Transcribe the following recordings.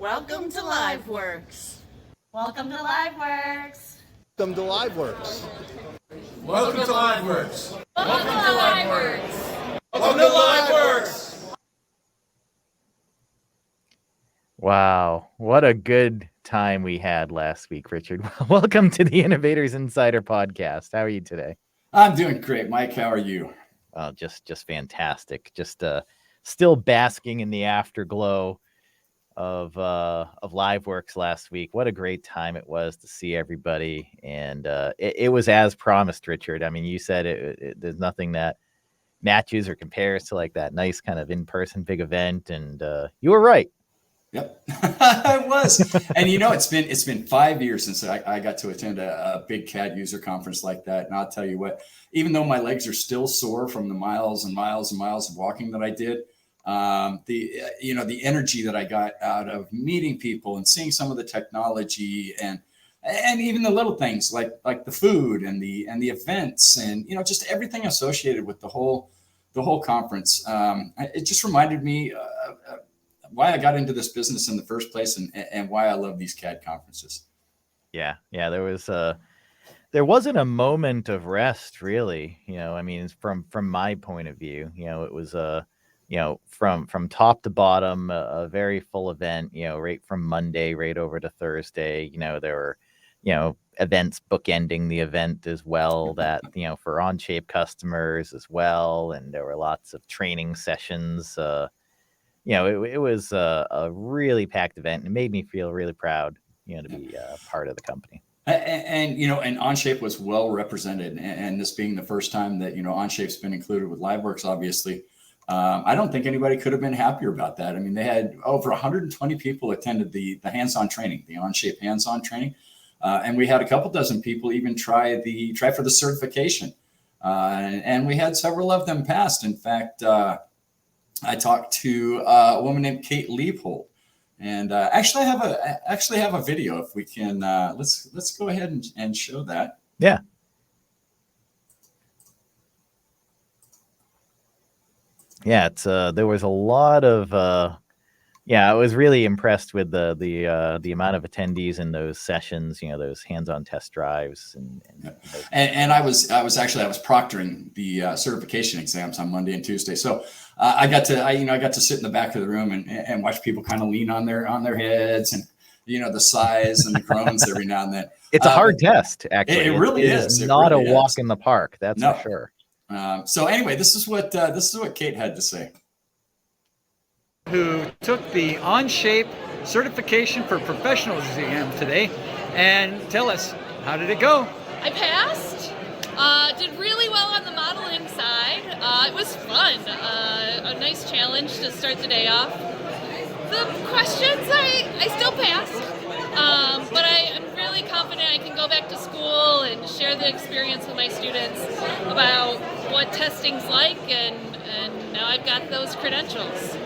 Welcome to LiveWorx'. Welcome to LiveWorx'. Welcome to LiveWorx'. Welcome to LiveWorx'. Welcome to LiveWorx'. Welcome to LiveWorx'. Wow, what a good time we had last week, Richard. Welcome to the Innovators Insider Podcast. How are you today? I'm doing great, Mike. How are you? Just fantastic. Just still basking in the afterglow of LiveWorx' last week. What a great time it was to see everybody, and it was as promised, Richard. I mean, you said there's nothing that matches or compares to like that nice kind of in-person big event, and you were right. Yep, I was. And you know, it's been 5 years since I got to attend a big CAD user conference like that. And I'll tell you what, even though my legs are still sore from the miles and miles and miles of walking that I did, the energy that I got out of meeting people and seeing some of the technology and even the little things like the food and the events and just everything associated with the whole conference. It just reminded me why I got into this business in the first place and why I love these CAD conferences. Yeah. There wasn't a moment of rest, really. I mean, from my point of view, it was from top to bottom, a very full event, right from Monday right over to Thursday. There were, events bookending the event as well that, for OnShape customers as well. And there were lots of training sessions. It was a really packed event, and it made me feel really proud, to be part of the company. And OnShape was well represented, and this being the first time that, OnShape's been included with LiveWorx', obviously. I don't think anybody could have been happier about that. I mean, they had over 120 people attended the hands-on training, the OnShape hands-on training. And we had a couple dozen people even try for the certification. And we had several of them passed. In fact, I talked to a woman named Kate Leopold, and actually have a video. If we can, let's go ahead and show that. Yeah. Yeah, it's there was a lot of I was really impressed with the amount of attendees in those sessions, those hands-on test drives and I was proctoring the certification exams on Monday and Tuesday. So I got to sit in the back of the room and watch people kind of lean on their heads and the size and the groans every now and then. It's a hard test, actually. It really is. It's not really a walk in the park, that's for sure. So anyway, this is what Kate had to say. Who took the OnShape Certification for Professionals exam today, and tell us, how did it go? I passed. Did really well on the modeling side. It was fun. A nice challenge to start the day off. The questions, I still passed. But I'm really confident I can go back to school and share the experience with my students about what testing's like, and now I've got those credentials.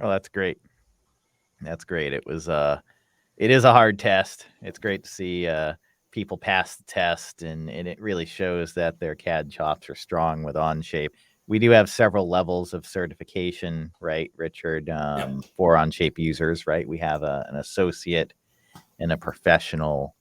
Oh, that's great. That's great. It is a hard test. It's great to see people pass the test, and it really shows that their CAD chops are strong with OnShape. We do have several levels of certification, right, Richard, for OnShape users, right? We have an associate and a professional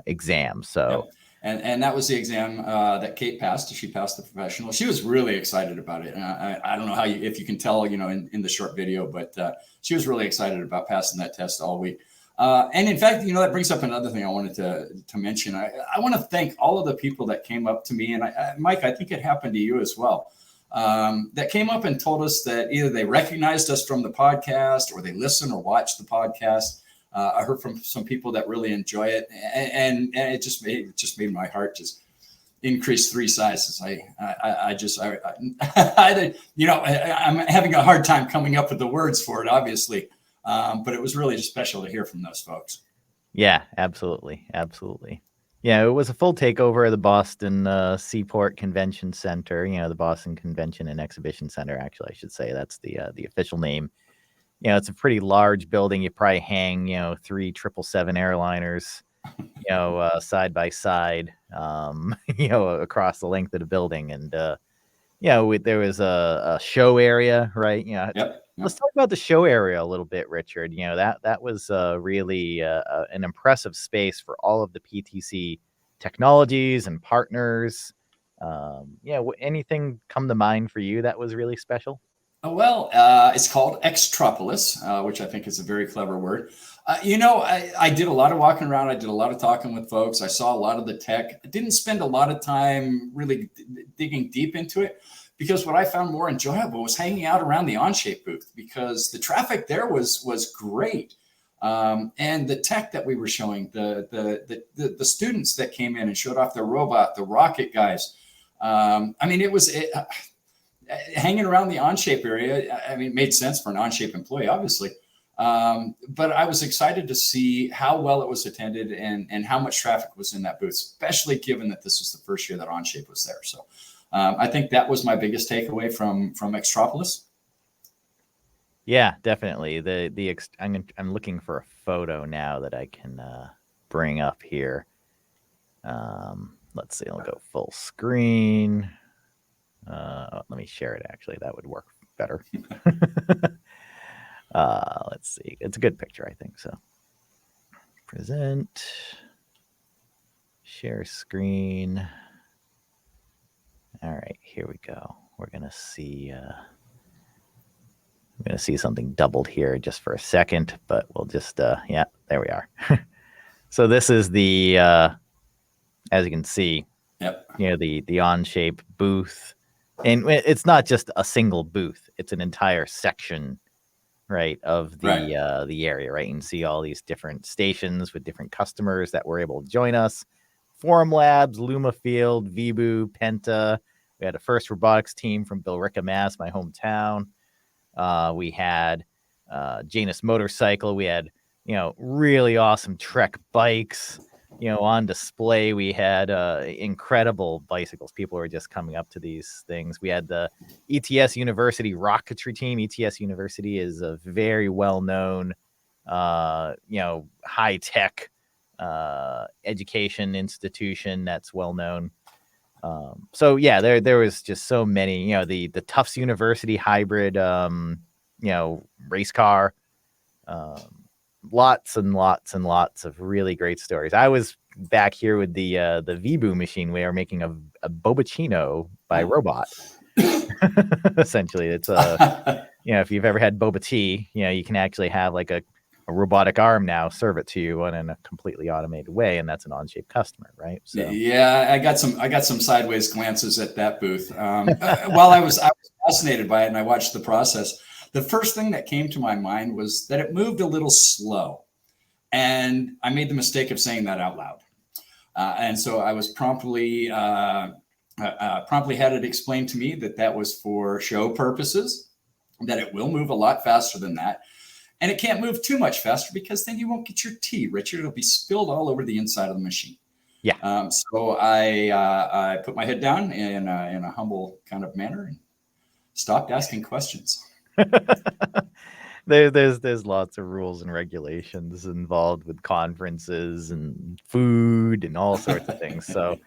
exam. So. Yep. And that was the exam that Kate passed. She passed the professional. She was really excited about it. And I don't know if you can tell, in the short video, but she was really excited about passing that test all week. And in fact, that brings up another thing I wanted to mention. I want to thank all of the people that came up to me. And Mike, I think it happened to you as well, that came up and told us that either they recognized us from the podcast or they listen or watch the podcast. I heard from some people that really enjoy it, and it just made my heart just increase 3 sizes. I'm having a hard time coming up with the words for it, obviously, but it was really just special to hear from those folks. Yeah, absolutely. Yeah, it was a full takeover of the Boston Seaport Convention Center. The Boston Convention and Exhibition Center. Actually, I should say that's the official name. It's a pretty large building. You probably hang, 3 777 airliners, side by side, across the length of the building. And, there was a show area, right? Yep. let's talk about the show area a little bit, Richard. You know, that was really an impressive space for all of the PTC technologies and partners. Anything come to mind for you that was really special? Well, it's called Extropolis, which I think is a very clever word. I did a lot of walking around. I did a lot of talking with folks. I saw a lot of the tech. I didn't spend a lot of time really digging deep into it, because what I found more enjoyable was hanging out around the OnShape booth, because the traffic there was great. And the tech that we were showing, the students that came in and showed off their robot, the rocket guys. Hanging around the OnShape area, it made sense for an OnShape employee, obviously. But I was excited to see how well it was attended and how much traffic was in that booth, especially given that this was the first year that OnShape was there. So I think that was my biggest takeaway from Extropolis. Yeah, definitely. I'm looking for a photo now that I can bring up here. Let's see. I'll go full screen. Let me share it. Actually, that would work better. Let's see. It's a good picture, I think. So, present, share screen. All right, here we go. We're gonna see. I'm gonna see something doubled here just for a second, but we'll just. Yeah, there we are. So this is the. As you can see. Yep. You know, the OnShape booth. And it's not just a single booth; it's an entire section, right, of the area, right? You can see all these different stations with different customers that were able to join us: Forum Labs, Luma Field, Vibu, Penta. We had a first robotics team from Billerica, Mass, my hometown. We had Janus Motorcycle. We had really awesome Trek bikes. On display, we had incredible bicycles. People were just coming up to these things. We had the ETS University rocketry team. ETS University is a very well-known, high-tech education institution that's well-known. So yeah, there was just so many. The Tufts University hybrid, race car. Lots and lots and lots of really great stories. I was back here with the Vibu machine. We are making a Bobacino by robot. Essentially, it's if you've ever had boba tea, you can actually have like a robotic arm now serve it to you in a completely automated way, and that's an OnShape customer, right? So yeah, I got some sideways glances at that booth while I was fascinated by it, and I watched the process. The first thing that came to my mind was that it moved a little slow. And I made the mistake of saying that out loud. And so I was promptly had it explained to me that was for show purposes, that it will move a lot faster than that. And it can't move too much faster, because then you won't get your tea, Richard. It'll be spilled all over the inside of the machine. Yeah. So I put my head down in a humble kind of manner and stopped asking questions. There's lots of rules and regulations involved with conferences and food and all sorts of things. So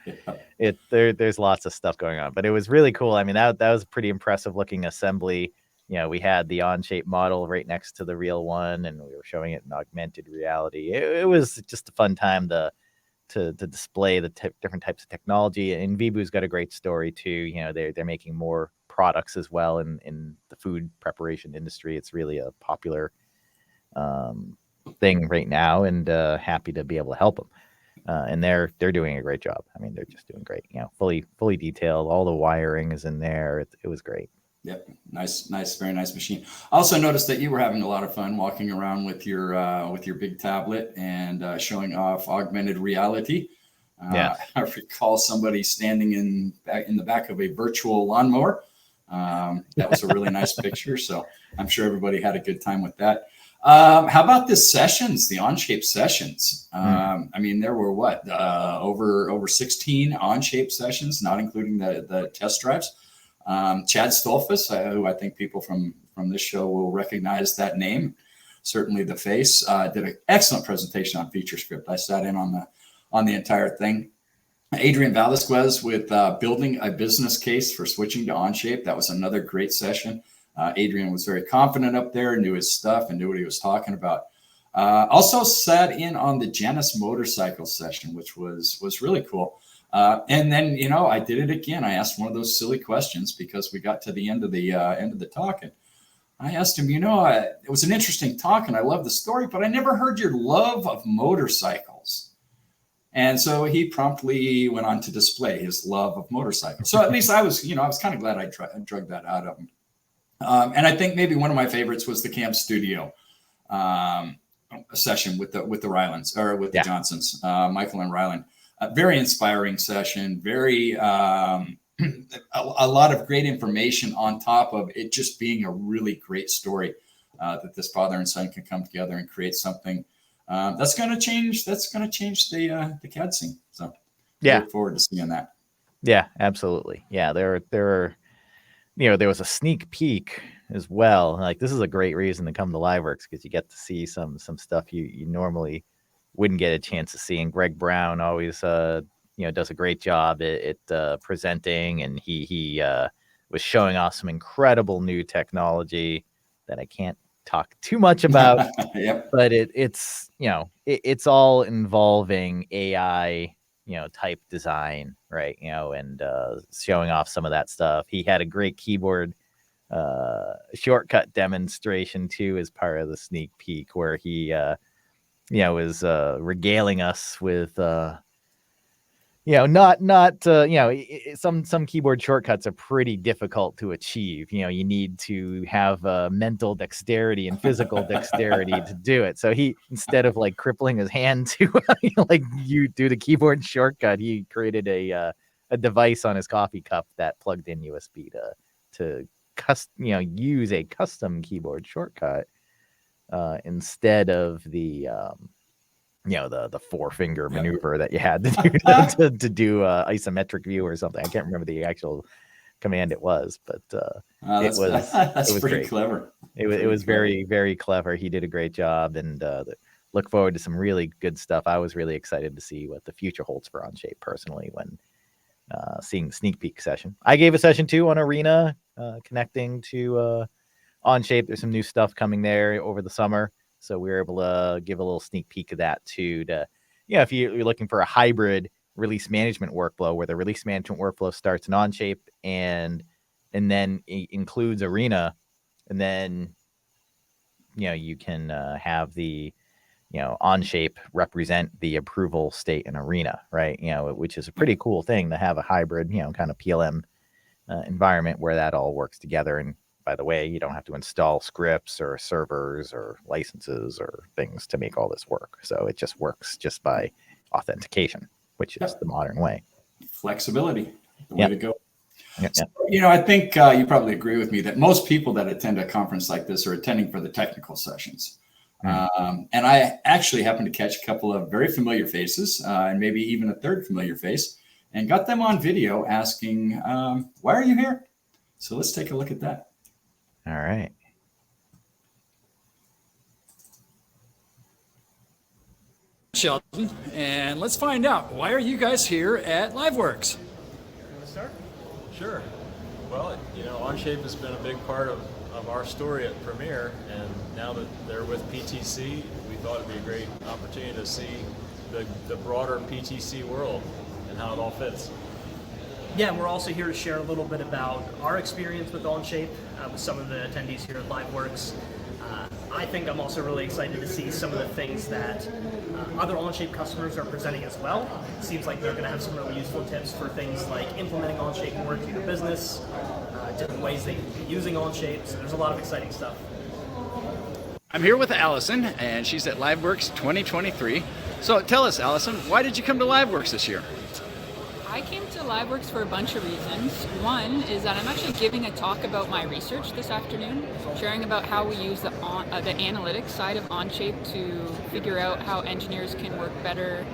there's lots of stuff going on, but it was really cool. I mean, that was a pretty impressive looking assembly. We had the OnShape model right next to the real one, and we were showing it in augmented reality. It was just a fun time to display the different types of technology. And Vibu's got a great story too. They're making more products as well in the food preparation industry. It's really a popular thing right now, and happy to be able to help them. And they're doing a great job. I mean, they're just doing great. Fully detailed. All the wiring is in there. It was great. Yep, nice, very nice machine. I also noticed that you were having a lot of fun walking around with your big tablet and showing off augmented reality. Yeah. I recall somebody standing in the back of a virtual lawnmower. That was a really nice picture. So I'm sure everybody had a good time with that. How about the sessions, the OnShape sessions? I mean, there were over 16 OnShape sessions, not including the test drives. Chad Stolfus, who I think people from this show will recognize that name, certainly the face, did an excellent presentation on FeatureScript. I sat in on the entire thing. Adrian Velasquez with building a business case for switching to OnShape. That was another great session. Adrian was very confident up there, knew his stuff and knew what he was talking about. Also sat in on the Janus motorcycle session, which was really cool. And then, you know, I did it again. I asked one of those silly questions because we got to the end of the talk, and I asked him, you know, it was an interesting talk and I love the story, but I never heard your love of motorcycles. And so he promptly went on to display his love of motorcycles. So at least I was kind of glad I drug that out of him. And I think maybe one of my favorites was the Camp Studio session with the Rylands, or with the Johnsons, Michael and Ryland. A very inspiring session, very a lot of great information on top of it just being a really great story that this father and son can come together and create something that's going to change the CAD scene. So I look forward to seeing that. Yeah, absolutely. Yeah, there was a sneak peek as well. Like, this is a great reason to come to LiveWorx, because you get to see some stuff you normally wouldn't get a chance to see. And Greg Brown always does a great job at presenting, and he was showing off some incredible new technology that I can't talk too much about. Yep. But it's all involving AI type design, right? And showing off some of that stuff. He had a great keyboard shortcut demonstration too as part of the sneak peek, where he was regaling us with some keyboard shortcuts are pretty difficult to achieve. You need to have mental dexterity and physical dexterity to do it. So he, instead of like crippling his hand to you do the keyboard shortcut, he created a device on his coffee cup that plugged in USB to use a custom keyboard shortcut instead of the the 4-finger maneuver that you had to do to do isometric view or something. I can't remember the actual command it was, but it was pretty great. Clever. It was very, very clever. He did a great job, and look forward to some really good stuff. I was really excited to see what the future holds for OnShape personally when seeing the sneak peek session. I gave a session too on Arena, connecting to OnShape. There's some new stuff coming there over the summer. So we were able to give a little sneak peek of that too. If you're looking for a hybrid release management workflow, where the release management workflow starts in OnShape and then it includes Arena, and then you can have the OnShape represent the approval state in Arena, right? Which is a pretty cool thing to have a hybrid kind of PLM environment where that all works together. And by the way, you don't have to install scripts or servers or licenses or things to make all this work. So it just works just by authentication, which is the modern way. Flexibility, the way to go. Yeah. So, I think you probably agree with me that most people that attend a conference like this are attending for the technical sessions. And I actually happened to catch a couple of very familiar faces, and maybe even a third familiar face, and got them on video asking, why are you here? So let's take a look at that. All right. Sheldon, and let's find out, why are you guys here at LiveWorx? You want to start? Sure. Well, OnShape has been a big part of our story at Premiere, and now that they're with PTC, we thought it'd be a great opportunity to see the broader PTC world and how it all fits. Yeah, we're also here to share a little bit about our experience with OnShape with some of the attendees here at LiveWorx. I think I'm also really excited to see some of the things that other OnShape customers are presenting as well. It seems like they're going to have some really useful tips for things like implementing OnShape more into your business, different ways they can be using OnShape. So there's a lot of exciting stuff. I'm here with Allison, and she's at LiveWorx'23. So tell us, Allison, why did you come to LiveWorx this year? I came to LiveWorx for a bunch of reasons. One is that I'm actually giving a talk about my research this afternoon, sharing about how we use the analytics side of OnShape to figure out how engineers can work better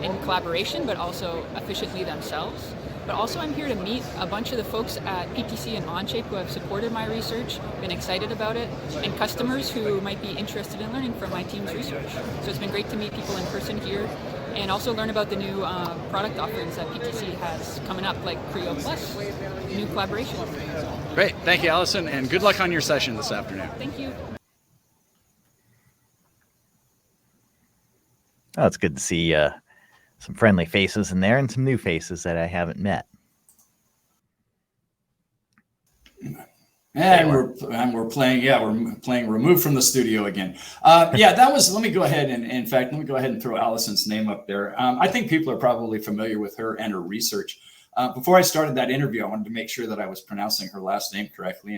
in collaboration, but also efficiently themselves. but also I'm here to meet a bunch of the folks at PTC and OnShape who have supported my research, been excited about it, and customers who might be interested in learning from my team's research. So it's been great to meet people in person here and also learn about the new product offerings that PTC has coming up, like Creo Plus, new collaboration. Great. Thank you, Allison, and good luck on your session this afternoon. Thank you. Oh, it's good to see some friendly faces in there and some new faces that I haven't met. And we're playing. Yeah, we're playing Removed from the Studio again. Yeah, that was. Let me go ahead and, in fact, let me go ahead and throw Allison's name up there. I think people are probably familiar with her and her research. Before I started that interview, I wanted to make sure that I was pronouncing her last name correctly,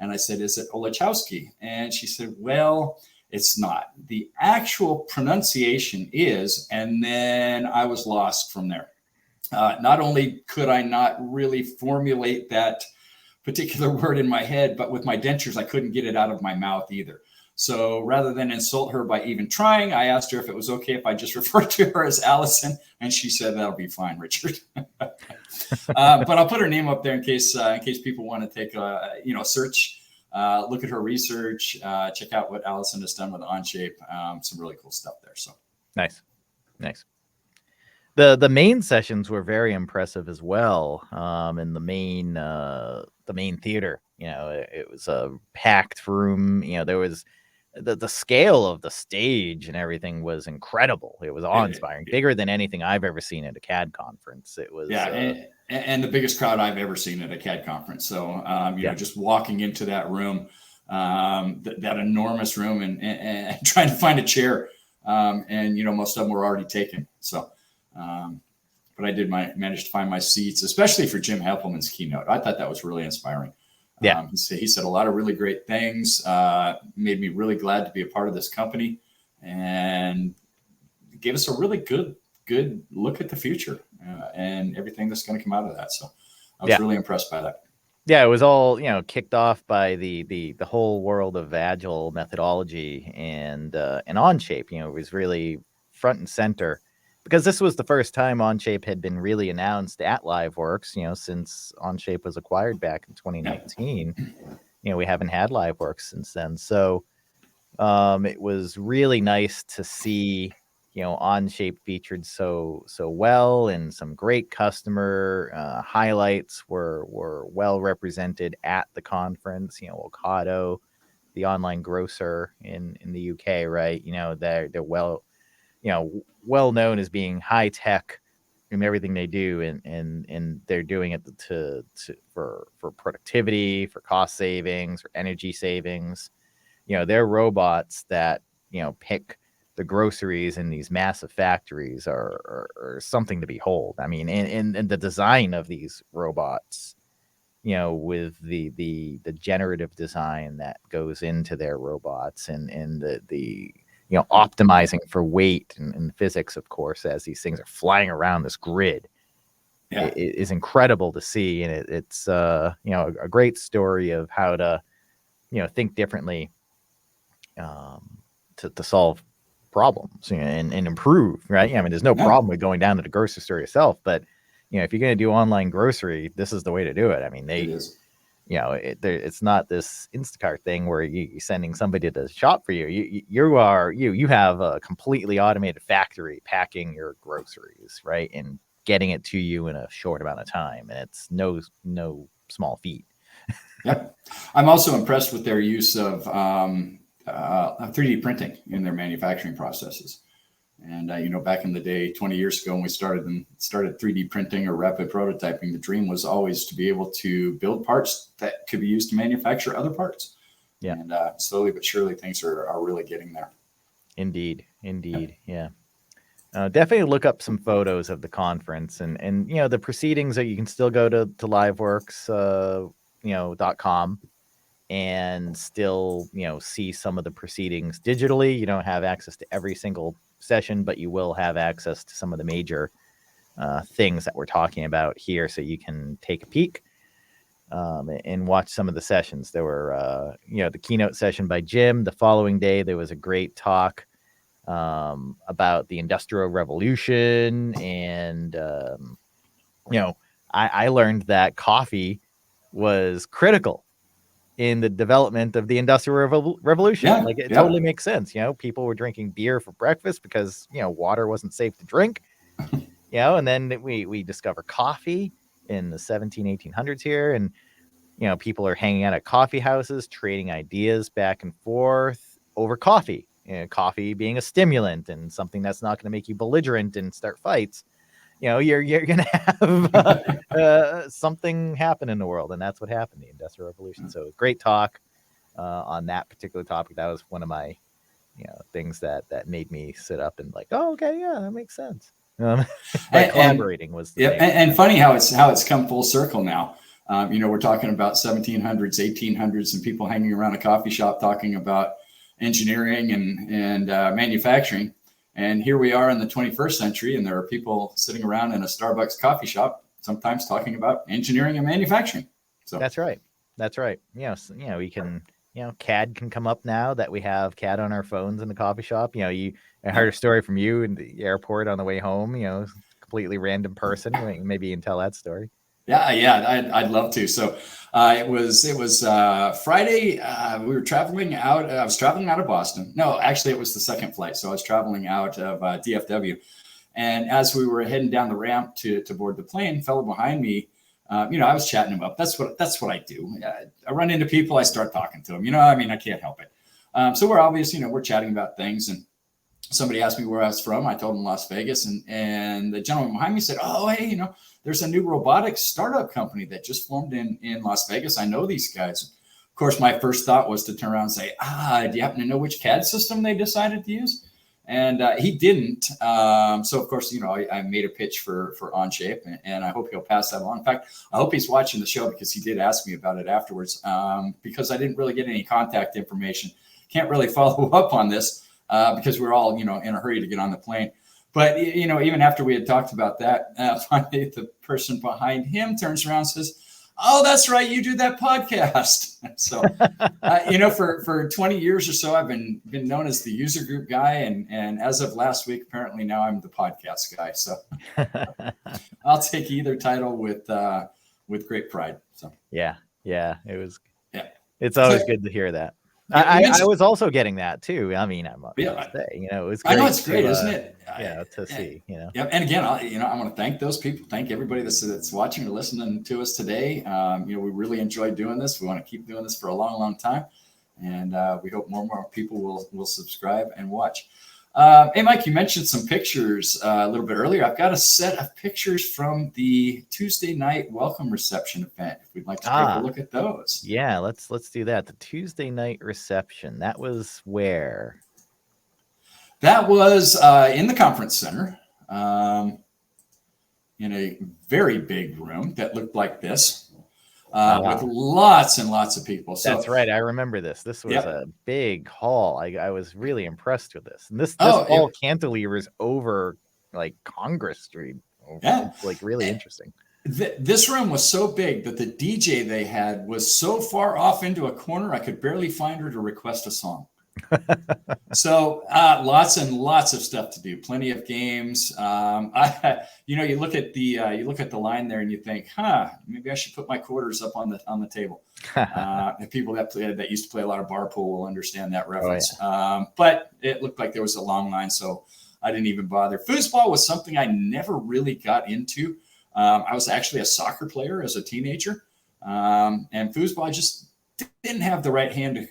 and I said, "Is it Olachowski?" And she said, "Well, it's not. The actual pronunciation is," and then I was lost from there. Not only could I not really formulate that particular word in my head, but with my dentures, I couldn't get it out of my mouth either. So rather than insult her by even trying, I asked her if it was okay if I just referred to her as Allison, and she said, "That'll be fine, Richard." But I'll put her name up there in case people want to take a search, look at her research, check out what Allison has done with OnShape. Some really cool stuff there. So nice. The main sessions were very impressive as well. In the main theater, it was a packed room. There was the scale of the stage and everything was incredible. It was awe-inspiring, bigger than anything I've ever seen at a CAD conference. It was and the biggest crowd I've ever seen at a CAD conference. So just walking into that room, that enormous room, and trying to find a chair, and most of them were already taken. So. But I did manage to find my seats, especially for Jim Heppelman's keynote. I thought that was really inspiring. Yeah, he said a lot of really great things. Made me really glad to be a part of this company, and gave us a really good look at the future and everything that's going to come out of that. So I was really impressed by that. Yeah, it was all kicked off by the whole world of agile methodology and OnShape. It was really front and center. Because this was the first time OnShape had been really announced at LiveWorx, since OnShape was acquired back in 2019. We haven't had LiveWorx since then. So it was really nice to see, OnShape featured so well, and some great customer highlights were well represented at the conference. Ocado, the online grocer in the UK, right? They're well known as being high tech in everything they do, and they're doing it for productivity, for cost savings, for energy savings. Their robots that pick the groceries in these massive factories are something to behold. I mean, and the design of these robots, with the generative design that goes into their robots, and the optimizing for weight and physics, of course, as these things are flying around this grid, it is incredible to see. And it's a great story of how to, think differently to solve problems and improve, right? I mean, there's no problem with going down to the grocery store yourself, but, if you're going to do online grocery, this is the way to do it. I mean, it's not this Instacart thing where you're sending somebody to shop for you. You have a completely automated factory packing your groceries, right, and getting it to you in a short amount of time, and it's no small feat. Yep, I'm also impressed with their use of 3D printing in their manufacturing processes. And back in the day, 20 years ago, when we started 3D printing or rapid prototyping, the dream was always to be able to build parts that could be used to manufacture other parts. Yeah. And slowly but surely, things are really getting there. Indeed. Yeah. Definitely look up some photos of the conference and the proceedings. That you can still go to LiveWorx, .com and still see some of the proceedings digitally. You don't have access to every single session, but you will have access to some of the major things that we're talking about here, so you can take a peek and watch some of the sessions. There were the keynote session by Jim. The following day there was a great talk about the Industrial Revolution and I learned that coffee was critical in the development of the Industrial Revolution. Yeah, Like, it yeah. totally makes sense. You know, people were drinking beer for breakfast because, you know, water wasn't safe to drink, you know, and then we discover coffee in the 1800s here. And, you know, people are hanging out at coffee houses, trading ideas back and forth over coffee, you know, coffee being a stimulant and something that's not going to make you belligerent and start fights. You know, you're going to have something happen in the world. And that's what happened, the Industrial Revolution. So great talk on that particular topic. That was one of my, you know, things that made me sit up and like, oh, okay, yeah, that makes sense. But collaborating was the thing. And funny how it's come full circle now. You know, we're talking about 1700s, 1800s, and people hanging around a coffee shop talking about engineering and manufacturing. And here we are in the 21st century, and there are people sitting around in a Starbucks coffee shop, sometimes talking about engineering and manufacturing. So that's right. That's right. You know, we can, you know, CAD can come up now that we have CAD on our phones in the coffee shop. You know, I heard a story from you in the airport on the way home, you know, completely random person. Maybe you can tell that story. Yeah, I'd love to. So it was Friday. We were traveling out. I was traveling out of Boston. No, actually, it was the second flight. So I was traveling out of DFW. And as we were heading down the ramp to board the plane, fellow behind me, you know, I was chatting him up. That's what I do. I run into people. I start talking to them. You know, I mean, I can't help it. So we're obviously, you know, we're chatting about things. And somebody asked me where I was from. I told them Las Vegas. And the gentleman behind me said, oh, hey, you know, there's a new robotics startup company that just formed in Las Vegas. I know these guys. Of course, my first thought was to turn around and say, do you happen to know which CAD system they decided to use? And he didn't. So, of course, you know, I made a pitch for OnShape, and I hope he'll pass that along. In fact, I hope he's watching the show because he did ask me about it afterwards, because I didn't really get any contact information. Can't really follow up on this because we're all, you know, in a hurry to get on the plane. But, you know, even after we had talked about that, finally the person behind him turns around and says, oh, that's right, you do that podcast. So, you know, for 20 years or so, I've been known as the user group guy. And as of last week, apparently now I'm the podcast guy. So I'll take either title with great pride. So yeah, it was. Yeah, it's always good to hear that. I was also getting that too. I mean, I must say, you know, it was great. I know it's great, isn't it? Yeah, to see, you know. Yeah, and again, I want to thank those people. Thank everybody that's watching or listening to us today. You know, we really enjoy doing this. We want to keep doing this for a long, long time, and we hope more and more people will subscribe and watch. Hey, Mike, you mentioned some pictures a little bit earlier. I've got a set of pictures from the Tuesday night welcome reception event. If we'd like to take a look at those. Yeah, let's do that. The Tuesday night reception. That was where? That was in the conference center, in a very big room that looked like this. With lots and lots of people. So that's right. I remember this. This was a big hall. I was really impressed with this. And this all cantilevers over like Congress Street. It's like really interesting. This room was so big that the DJ they had was so far off into a corner, I could barely find her to request a song. So lots and lots of stuff to do. Plenty of games. You know, you look at the line there and you think, maybe I should put my quarters up on the table. The people that used to play a lot of bar pool will understand that reference. But it looked like there was a long line, so I didn't even bother. Foosball was something I never really got into. I was actually a soccer player as a teenager, and foosball just didn't have the right hand,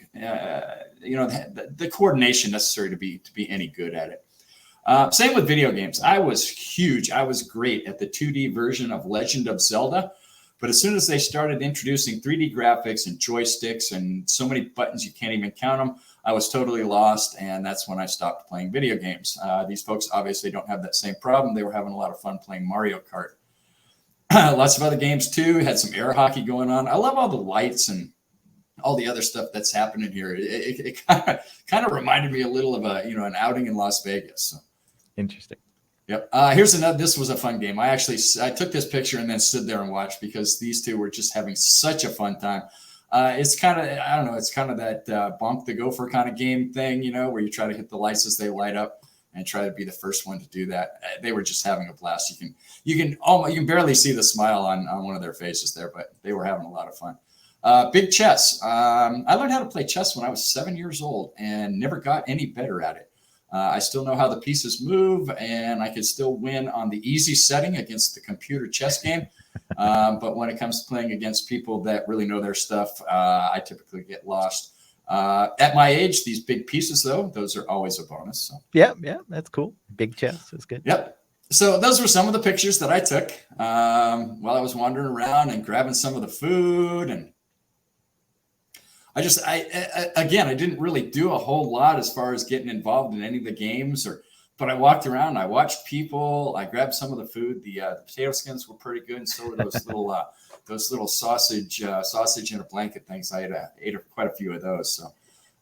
you know, the coordination necessary to be any good at it. Same with video games. I was huge. I was great at the 2D version of Legend of Zelda. But as soon as they started introducing 3D graphics and joysticks and so many buttons you can't even count them, I was totally lost. And that's when I stopped playing video games. These folks obviously don't have that same problem. They were having a lot of fun playing Mario Kart. Lots of other games too. Had some air hockey going on. I love all the lights and all the other stuff that's happening here. It kind of reminded me a little of an outing in Las Vegas. So. Interesting. Yep. Here's another. This was a fun game. I took this picture and then stood there and watched because these two were just having such a fun time. It's kind of, It's kind of that bonk the gopher kind of game thing, you know, where you try to hit the lights as they light up. and try to be the first one to do that. They were just having a blast. You can barely see the smile on one of their faces there, but they were having a lot of fun. Big chess. I learned how to play chess when I was 7 years old and never got any better at it. I still know how the pieces move, and I can still win on the easy setting against the computer chess game. But when it comes to playing against people that really know their stuff, I typically get lost. At my age, these big pieces, though, those are always a bonus. So. Yeah, that's cool. Big chess is good. Yep. So those were some of the pictures that I took while I was wandering around and grabbing some of the food. And I didn't really do a whole lot as far as getting involved in any of the games, but I walked around, I watched people, I grabbed some of the food. The potato skins were pretty good, and so were those little sausage in a blanket things. I ate quite a few of those. So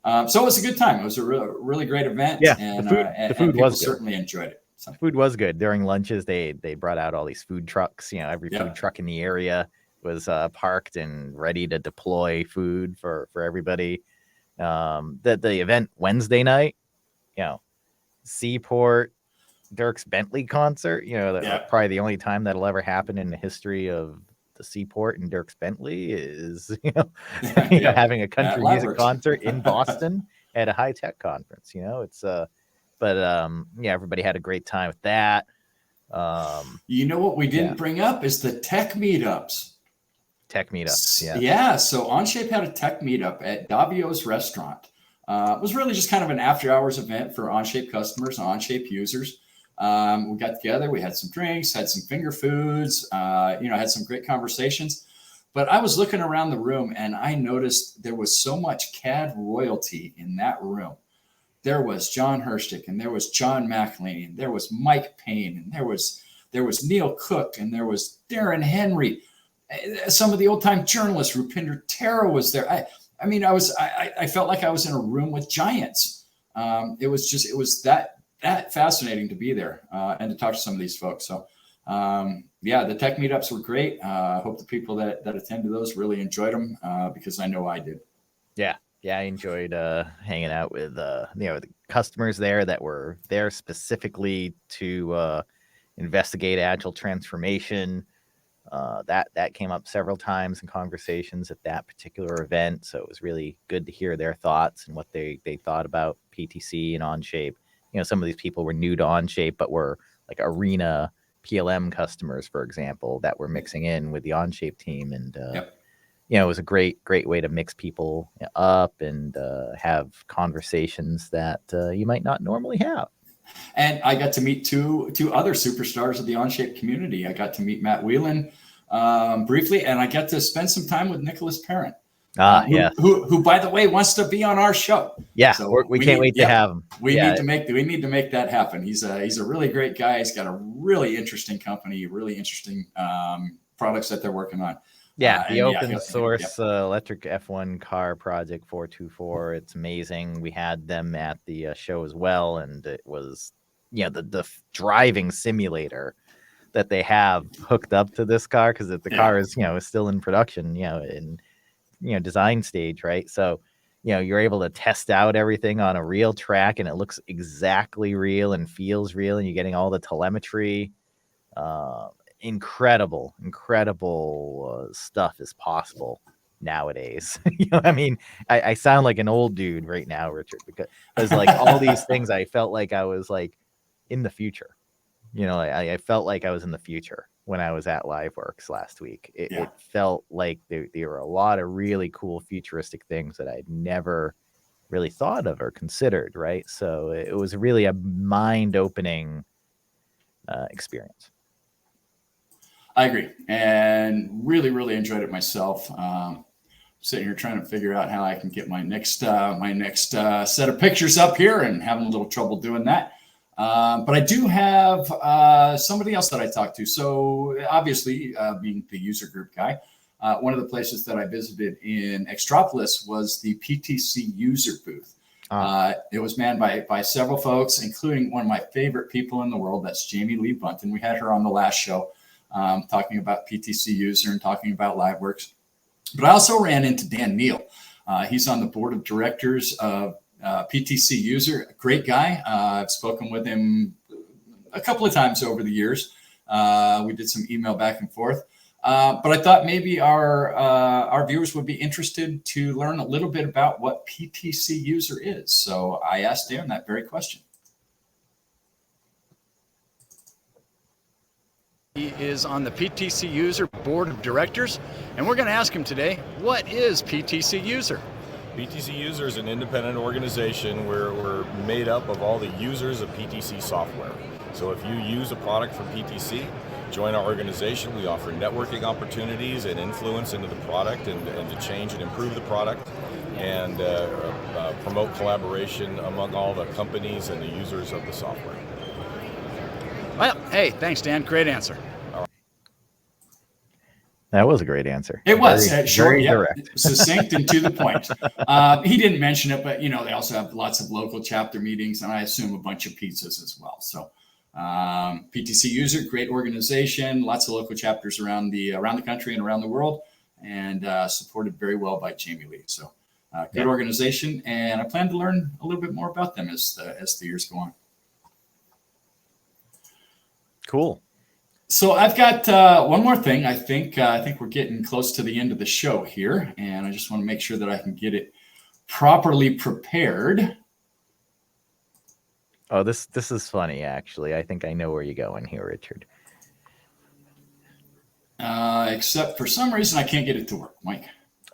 it was a good time. It was a really great event. Yeah, and the food was good. Certainly enjoyed it. So. The food was good. During lunches, they brought out all these food trucks. Every food truck in the area was parked and ready to deploy food for everybody. The event Wednesday night, Seaport, Dierks Bentley concert, probably the only time that'll ever happen in the history of the Seaport and Dierks Bentley is, having a country music concert in Boston at a high-tech conference. Everybody had a great time with that. What we didn't bring up is the tech meetups. Yeah. So OnShape had a tech meetup at Davio's restaurant. It was really just kind of an after-hours event for OnShape customers, OnShape users. We got together, we had some drinks, had some finger foods, had some great conversations. But I was looking around the room and I noticed there was so much CAD royalty in that room. There was John Herstick, and there was John McElhaney, and there was Mike Payne, and there was Neil Cook, and there was Darren Henry. Some of the old-time journalists, Rupinder Tara was there. I felt like I was in a room with giants. It was that fascinating to be there and to talk to some of these folks. So, the tech meetups were great. I hope the people that attended those really enjoyed them because I know I did. Yeah, I enjoyed hanging out with the customers there that were there specifically to investigate agile transformation. That came up several times in conversations at that particular event. So it was really good to hear their thoughts and what they thought about PTC and OnShape. Some of these people were new to OnShape, but were like arena PLM customers, for example, that were mixing in with the OnShape team. And, it was a great way to mix people up and have conversations that you might not normally have. And I got to meet two other superstars of the OnShape community. I got to meet Matt Whelan briefly, and I got to spend some time with Nicholas Parent. Who, by the way, wants to be on our show. Yeah, so we can't wait to have him. We need to make that happen. He's a really great guy. He's got a really interesting company, really interesting products that they're working on. Yeah, the open source electric F1 car project 424. It's amazing. We had them at the show as well, and it was, the driving simulator that they have hooked up to this car because the car is, is still in production, in design stage, right? So, you're able to test out everything on a real track, and it looks exactly real and feels real, and you're getting all the telemetry. Incredible stuff is possible nowadays. I sound like an old dude right now, Richard, because like all these things, I felt like I was like in the future. I felt like I was in the future when I was at LiveWorx last week. It felt like there were a lot of really cool futuristic things that I'd never really thought of or considered, right? So it was really a mind-opening experience. I agree, and really, really enjoyed it myself. Sitting here trying to figure out how I can get my next set of pictures up here, and having a little trouble doing that. But I do have somebody else that I talked to. So obviously, being the user group guy, one of the places that I visited in Extropolis was the PTC User Booth. It was manned by several folks, including one of my favorite people in the world. That's Jamie Lee Bunton. We had her on the last show. Talking about PTC User and talking about LiveWorx. But I also ran into Dan Neal. He's on the board of directors of PTC User, great guy. I've spoken with him a couple of times over the years. We did some email back and forth. But I thought maybe our viewers would be interested to learn a little bit about what PTC User is. So I asked Dan that very question. He is on the PTC User Board of Directors, and we're going to ask him today, what is PTC User? PTC User is an independent organization where we're made up of all the users of PTC software. So if you use a product from PTC, join our organization. We offer networking opportunities and influence into the product and to change and improve the product, and promote collaboration among all the companies and the users of the software. Well, hey, thanks, Dan. Great answer. That was a great answer. It was short, very direct. Succinct, and to the point. He didn't mention it, but they also have lots of local chapter meetings, and I assume a bunch of pizzas as well. So PTC User, great organization, lots of local chapters around the country and around the world, and supported very well by Jamie Lee. So good organization, and I plan to learn a little bit more about them as the years go on. Cool. So I've got one more thing. I think we're getting close to the end of the show here, and I just want to make sure that I can get it properly prepared. Oh, this is funny, actually. I think I know where you're going here, Richard. Except for some reason I can't get it to work, Mike.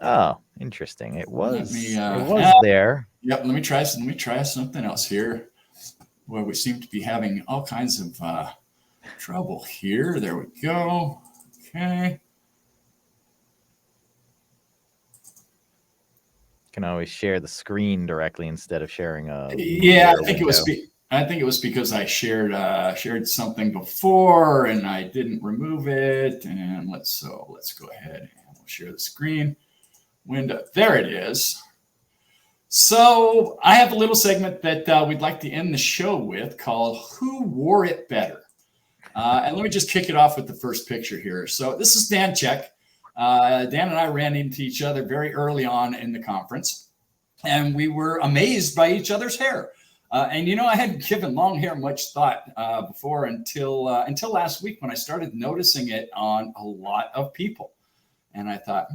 Oh, interesting. It was there. Yep. Let me try something else here. Well, we seem to be having all kinds of trouble here. There we go. Okay. Can always share the screen directly instead of sharing a. Yeah, I think it was because I shared something before and I didn't remove it. And let's go ahead and we'll share the screen window. There it is. So I have a little segment that we'd like to end the show with called "Who Wore It Better?" And let me just kick it off with the first picture here. So this is Dan Check. Dan and I ran into each other very early on in the conference, and we were amazed by each other's hair. And I hadn't given long hair much thought before until last week when I started noticing it on a lot of people. And I thought,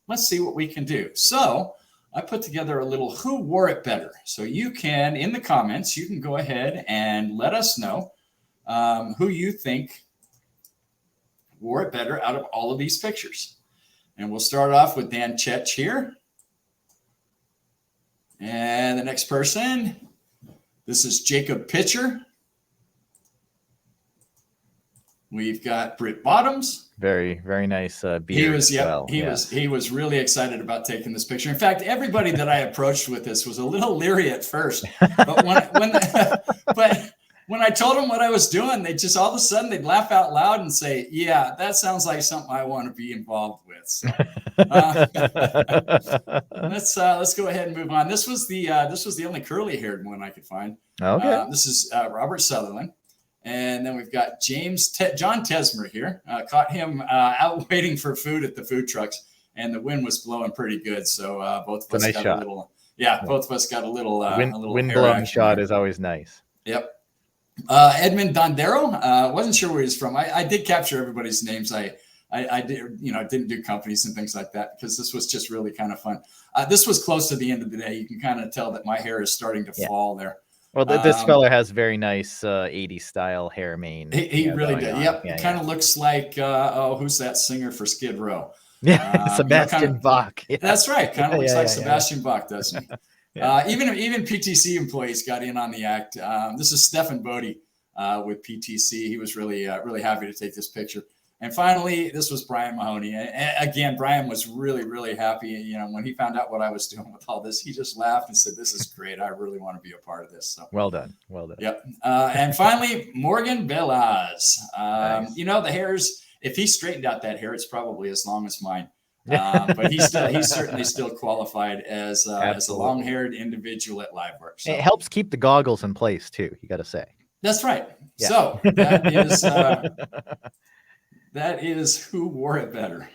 let's see what we can do. So I put together a little "Who Wore It Better?" So you can, in the comments, you can go ahead and let us know who you think wore it better out of all of these pictures. And we'll start off with Dan Chetch here. And the next person, this is Jacob Pitcher. We've got Britt Bottoms. Very, very nice beard. He was really excited about taking this picture. In fact, everybody that I approached with this was a little leery at first. But when I told them what I was doing, they just all of a sudden they'd laugh out loud and say, "Yeah, that sounds like something I want to be involved with." So, let's go ahead and move on. This was the only curly haired one I could find. Okay. This is Robert Sutherland, and then we've got John Tesmer here. Caught him out waiting for food at the food trucks, and the wind was blowing pretty good. So both of us got a little. Yeah, both of us got a little. Wind blowing shot is always nice. Yep. Edmund Dondero, wasn't sure where he's from. I did capture everybody's names. I didn't do companies and things like that because this was just really kind of fun. This was close to the end of the day. You can kind of tell that my hair is starting to fall there. Well, this fella has very nice 80s style hair mane. He really did. Yep. Yeah, kind of looks like, who's that singer for Skid Row? Yeah, Sebastian Bach. Yeah. That's right. Kind of looks like Sebastian Bach, doesn't he? Even PTC employees got in on the act. This is Stefan Bodie with PTC. He was really happy to take this picture. And finally, this was Brian Mahoney. Again, Brian was really, really happy. When he found out what I was doing with all this, he just laughed and said, "This is great. I really want to be a part of this." So well done. Yep. And finally, Morgan Velaz. Nice. The hairs. If he straightened out that hair, it's probably as long as mine. But he's certainly still qualified as a long-haired individual at LiveWorx. So. It helps keep the goggles in place too. You got to say. That's right. Yeah. So that is who wore it better.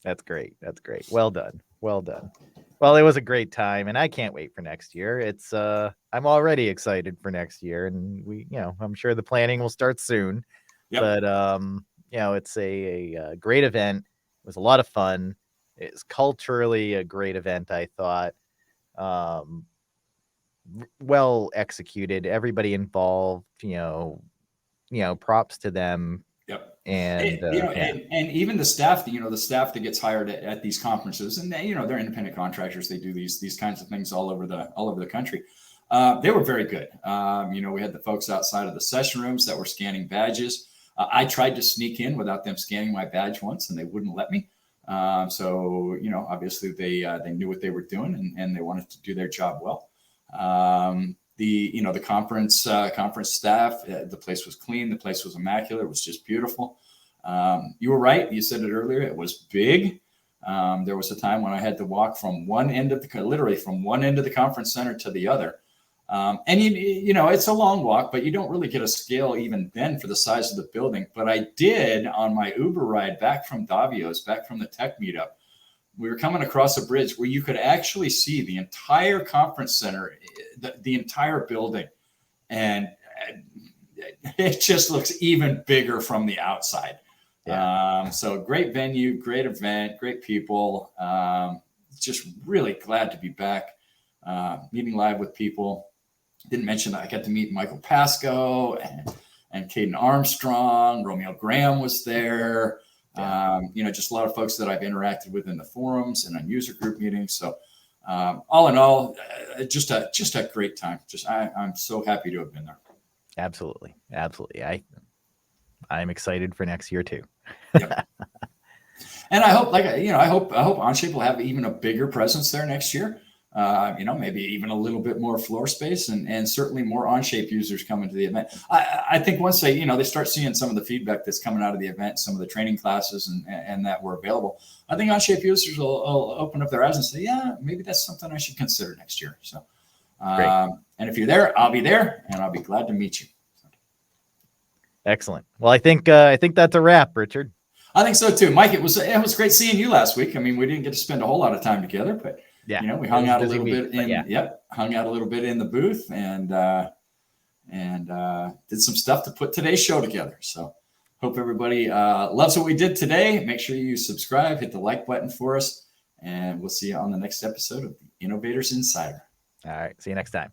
That's great. Well done. Well, it was a great time, and I can't wait for next year. It's I'm already excited for next year, and I'm sure the planning will start soon. Yep. But it's a great event. It was a lot of fun. It's culturally a great event, I thought. Well executed. Everybody involved. Props to them. Yep. And and even the staff, the staff that gets hired at these conferences, and they're independent contractors. They do these kinds of things all over the country. They were very good. We had the folks outside of the session rooms that were scanning badges. I tried to sneak in without them scanning my badge once, and they wouldn't let me. So obviously they knew what they were doing, and they wanted to do their job well. The conference staff, the place was clean. The place was immaculate. It was just beautiful. You were right. You said it earlier. It was big. There was a time when I had to walk from one end of the conference center to the other. And it's a long walk, but you don't really get a scale even then for the size of the building. But I did on my Uber ride back from Davio's, back from the tech meetup. We were coming across a bridge where you could actually see the entire conference center, the entire building. And it just looks even bigger from the outside. Yeah. So great venue, great event, great people. Just really glad to be back, meeting live with people. Didn't mention that I got to meet Michael Pascoe and Caden Armstrong. Romeo Graham was there. Just a lot of folks that I've interacted with in the forums and on user group meetings. So all in all, just a great time. I'm so happy to have been there. Absolutely. I'm excited for next year too. Yep. And I hope, I hope OnShape will have even a bigger presence there next year. Maybe even a little bit more floor space and certainly more OnShape users coming to the event. I think once they start seeing some of the feedback that's coming out of the event, some of the training classes and that were available, I think OnShape users will open up their eyes and say, yeah, maybe that's something I should consider next year. So, and if you're there, I'll be there and I'll be glad to meet you. Excellent. Well, I think that's a wrap, Richard. I think so too, Mike. It was great seeing you last week. I mean, we didn't get to spend a whole lot of time together, but yeah, we hung out a little bit hung out a little bit in the booth and did some stuff to put today's show together. So hope everybody loves what we did today. Make sure you subscribe, hit the like button for us, and we'll see you on the next episode of the Innovators Insider. All right. See you next time.